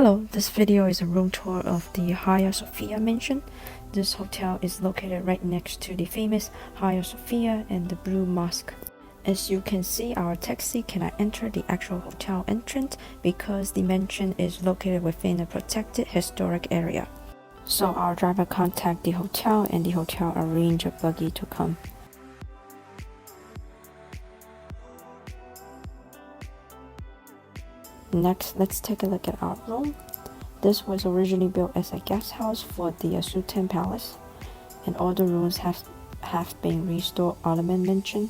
Hello, this video is a room tour of the Hagia Sophia Mansion. This hotel is located right next to the famous Hagia Sophia and the Blue Mosque. As you can see, our taxi cannot enter the actual hotel entrance because the mansion is located within a protected historic area. So our driver contacted the hotel and the hotel arranged a buggy to come. Next, let's take a look at our room. This was originally built as a guest house for the Sultan Palace, and all the rooms have been restored Ottoman mansion.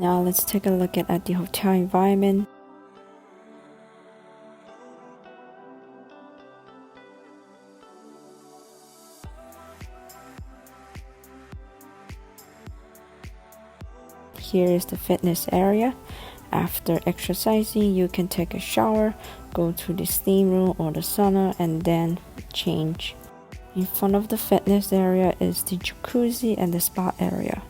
Now let's take a look at the hotel environment. Here is the fitness area. After exercising, you can take a shower, go to the steam room or the sauna, and then change. In front of the fitness area is the jacuzzi and the spa area.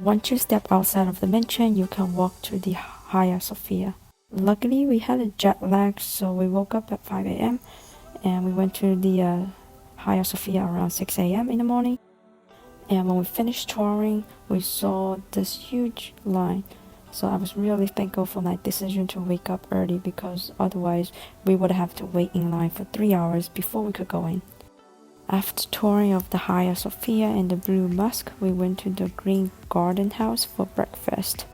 Once you step outside of the mansion, you can walk to the Hagia Sophia. Luckily, we had a jet lag, so we woke up at 5 a.m. and we went to the Hagia Sophia around 6 a.m. in the morning. And when we finished touring, we saw this huge line. So I was really thankful for my decision to wake up early because otherwise we would have to wait in line for 3 hours before we could go in. After touring of the Hagia Sophia and the Blue Mosque, we went to the Green Garden House for breakfast.